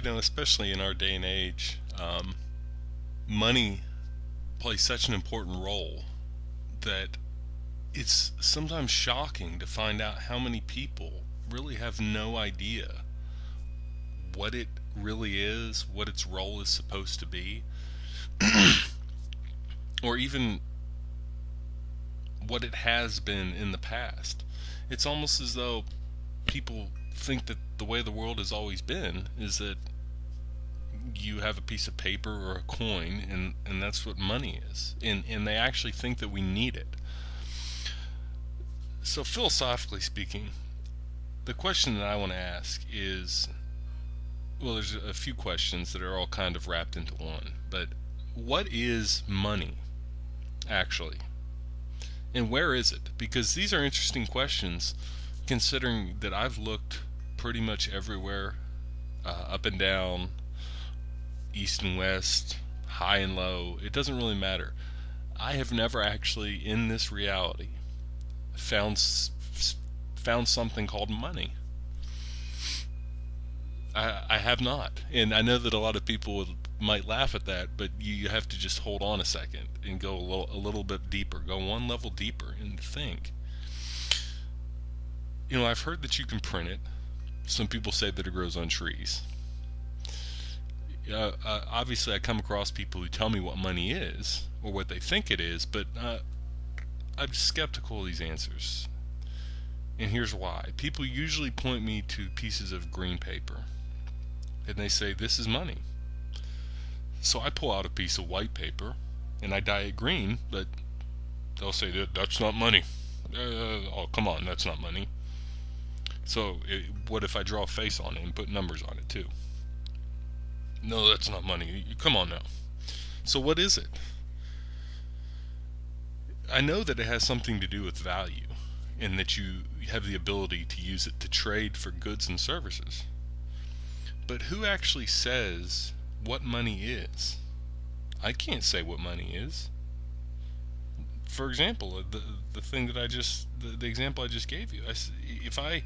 especially in our day and age, money plays such an important role that it's sometimes shocking to find out how many people really have no idea what it really is, what its role is supposed to be, or even what it has been in the past. It's almost as though people think that the way the world has always been is that you have a piece of paper or a coin, and that's what money is. And they actually think that we need it. So, philosophically speaking, the question that I want to ask is, well, there's a few questions that are all kind of wrapped into one. But what is money, actually? And where is it? Because these are interesting questions, considering that I've looked pretty much everywhere, up and down, east and west, high and low. It doesn't really matter. I have never actually, in this reality, found something called money. I have not, and I know that a lot of people might laugh at that, but you have to just hold on a second and go a little bit deeper, go one level deeper, and think. I've heard that you can print it. Some people say that it grows on trees. Obviously, I come across people who tell me what money is or what they think it is, but I'm skeptical of these answers. And here's why. People usually point me to pieces of green paper, and they say, this is money. So I pull out a piece of white paper, and I dye it green, but they'll say, that's not money. Oh, come on, that's not money. So what if I draw a face on it and put numbers on it too? No, that's not money. Come on now. So what is it? I know that it has something to do with value, and that you have the ability to use it to trade for goods and services. But who actually says what money is? I can't say what money is. For example, the thing that the example I just gave you, if I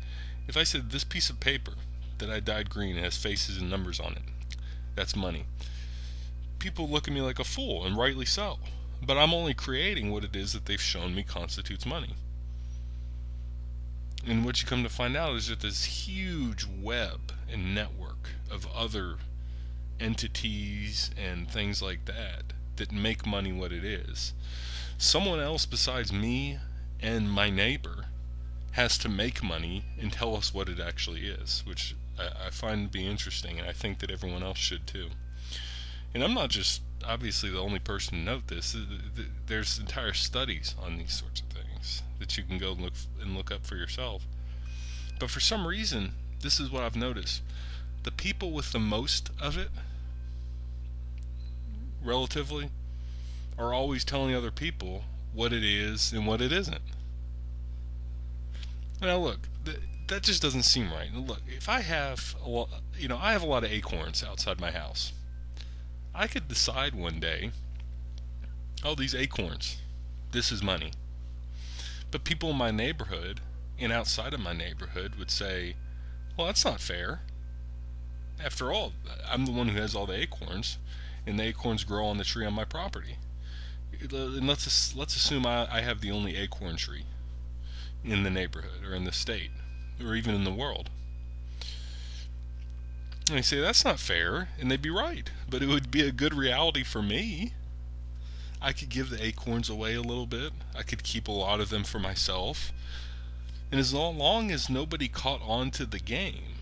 said this piece of paper that I dyed green has faces and numbers on it, that's money. People look at me like a fool, and rightly so. But I'm only creating what it is that they've shown me constitutes money. And what you come to find out is that this huge web and network of other entities and things like that make money what it is. Someone else besides me and my neighbor has to make money and tell us what it actually is, which I find to be interesting, and I think that everyone else should too. And I'm not just obviously the only person to note this. There's entire studies on these sorts of things that you can go look up for yourself. But for some reason, this is what I've noticed. The people with the most of it, relatively, are always telling other people what it is and what it isn't. Now look, that just doesn't seem right. Look, if I have I have a lot of acorns outside my house. I could decide one day, oh, these acorns, this is money. But people in my neighborhood and outside of my neighborhood would say, well, that's not fair. After all, I'm the one who has all the acorns, and the acorns grow on the tree on my property. And let's assume I have the only acorn tree in the neighborhood or in the state or even in the world. And they say, that's not fair, and they'd be right. But it would be a good reality for me. I could give the acorns away a little bit. I could keep a lot of them for myself. And as long as nobody caught on to the game,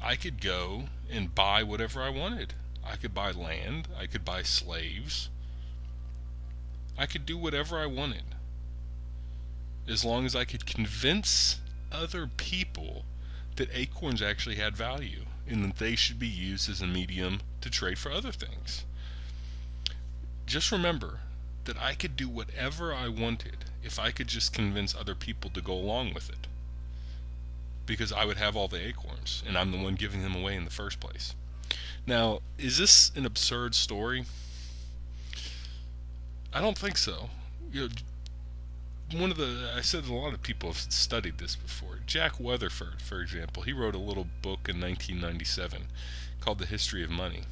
I could go and buy whatever I wanted. I could buy land. I could buy slaves. I could do whatever I wanted. As long as I could convince other people that acorns actually had value and that they should be used as a medium to trade for other things. Just remember that I could do whatever I wanted if I could just convince other people to go along with it. Because I would have all the acorns, and I'm the one giving them away in the first place. Now, is this an absurd story? I don't think so. I said a lot of people have studied this before. Jack Weatherford, for example, he wrote a little book in 1997 called The History of Money.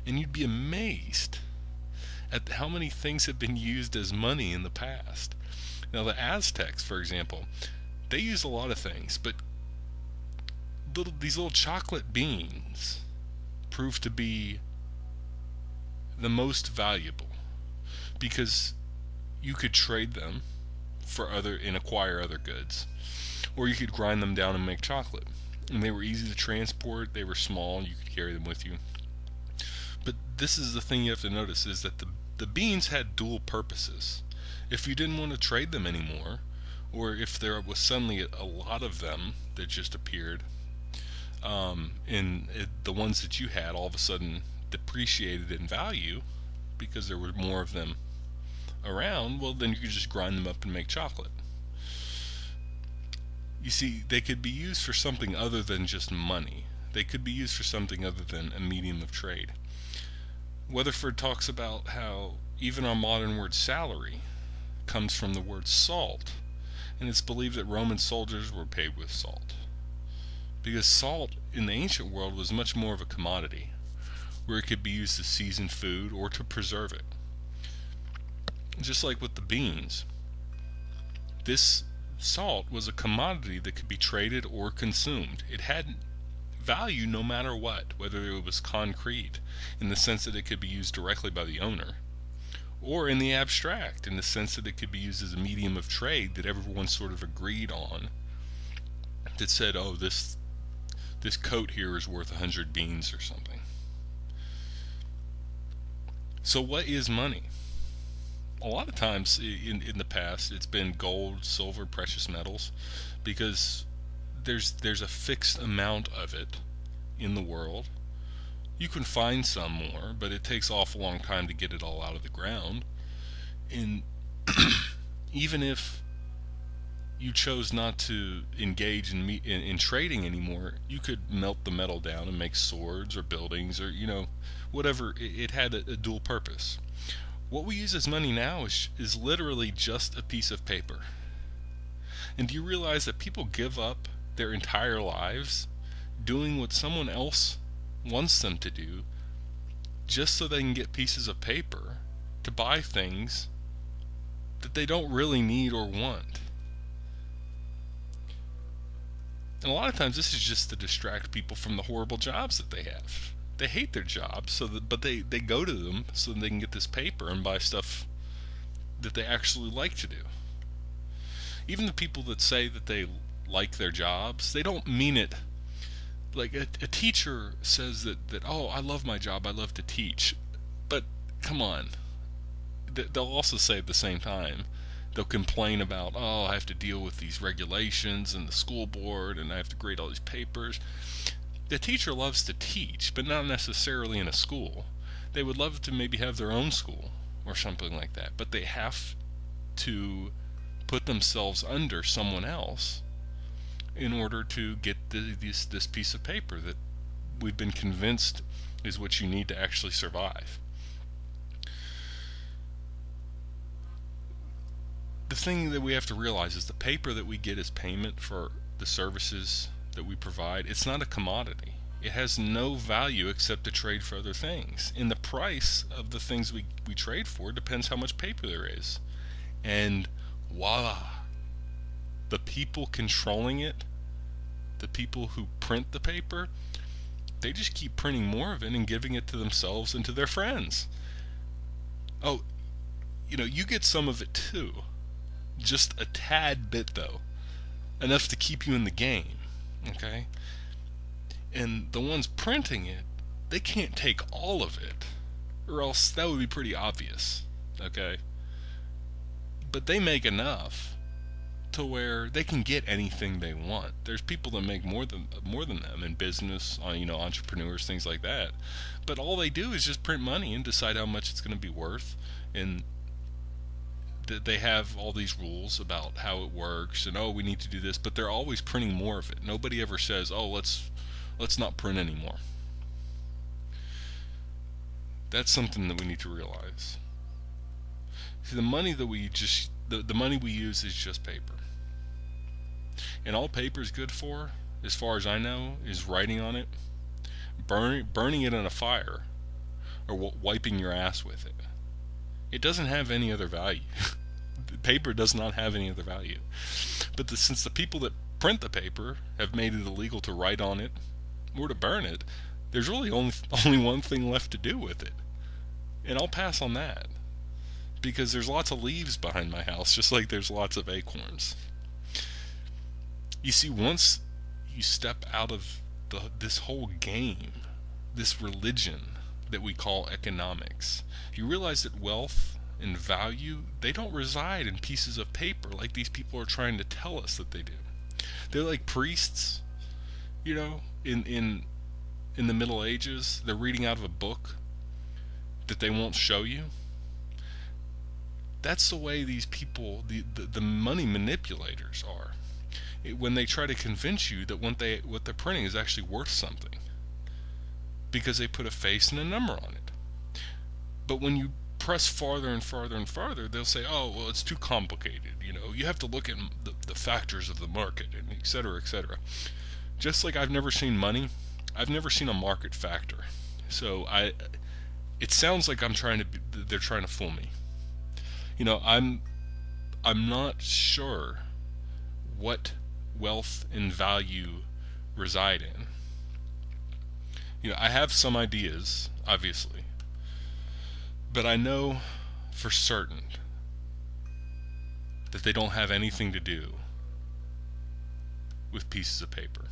And you'd be amazed at how many things have been used as money in the past. Now, the Aztecs, for example, they used a lot of things, but these little chocolate beans proved to be the most valuable because you could trade them for other and acquire other goods, or you could grind them down and make chocolate. And they were easy to transport, they were small, you could carry them with you. But this is the thing you have to notice, is that the beans had dual purposes. If you didn't want to trade them anymore, or if there was suddenly a lot of them that just appeared, the ones that you had all of a sudden depreciated in value because there were more of them around, well, then you could just grind them up and make chocolate. You see, they could be used for something other than just money. They could be used for something other than a medium of trade. Weatherford talks about how even our modern word salary comes from the word salt, and it's believed that Roman soldiers were paid with salt, because salt in the ancient world was much more of a commodity, where it could be used to season food or to preserve it. Just like with the beans, this salt was a commodity that could be traded or consumed. It had value no matter what, whether it was concrete, in the sense that it could be used directly by the owner, or in the abstract, in the sense that it could be used as a medium of trade that everyone sort of agreed on, that said, oh, this coat here is worth 100 beans or something. So what is money? A lot of times in the past it's been gold, silver, precious metals, because there's a fixed amount of it in the world. You can find some more, but it takes awful long time to get it all out of the ground. And even if you chose not to engage in trading anymore, you could melt the metal down and make swords or buildings or whatever. It had a dual purpose. What we use as money now is literally just a piece of paper. And do you realize that people give up their entire lives doing what someone else wants them to do just so they can get pieces of paper to buy things that they don't really need or want? And a lot of times this is just to distract people from the horrible jobs that they have. They hate their jobs, but they go to them so that they can get this paper and buy stuff that they actually like to do. Even the people that say that they like their jobs, they don't mean it. Like a teacher says that oh, I love my job, I love to teach. But come on, they'll also say at the same time, they'll complain about, oh, I have to deal with these regulations and the school board and I have to grade all these papers. The teacher loves to teach, but not necessarily in a school. They would love to maybe have their own school or something like that, but they have to put themselves under someone else in order to get this piece of paper that we've been convinced is what you need to actually survive. The thing that we have to realize is the paper that we get as payment for the services that we provide, it's not a commodity. It has no value except to trade for other things. And the price of the things we trade for depends how much paper there is. And voila, the people controlling it, the people who print the paper, they just keep printing more of it and giving it to themselves and to their friends. Oh, you get some of it too. Just a tad bit though. Enough to keep you in the game. Okay? And the ones printing it, they can't take all of it, or else that would be pretty obvious. Okay? But they make enough to where they can get anything they want. There's people that make more than them in business, entrepreneurs, things like that. But all they do is just print money and decide how much it's going to be worth, and they have all these rules about how it works, and we need to do this, but they're always printing more of it. Nobody ever says, let's not print anymore. That's something that we need to realize. See, the money that we just The money we use is just paper. And all paper is good for, as far as I know, is writing on it, burning it in a fire, or wiping your ass with it. It doesn't have any other value. Paper does not have any other value. But since the people that print the paper have made it illegal to write on it or to burn it, there's really only one thing left to do with it. And I'll pass on that, because there's lots of leaves behind my house, just like there's lots of acorns. You see, once you step out of this whole game, this religion that we call economics, you realize that wealth and value, they don't reside in pieces of paper like these people are trying to tell us that they do. They're like priests, in the Middle Ages. They're reading out of a book that they won't show you. That's the way these people, the money manipulators, are. When they try to convince you that what they're printing is actually worth something, because they put a face and a number on it. But when you press farther and farther and farther, they'll say, oh, well, it's too complicated. You have to look at the factors of the market, and et cetera, et cetera. Just like I've never seen money, I've never seen a market factor. So it sounds like they're trying to fool me. I'm not sure what wealth and value reside in. I have some ideas, obviously, but I know for certain that they don't have anything to do with pieces of paper.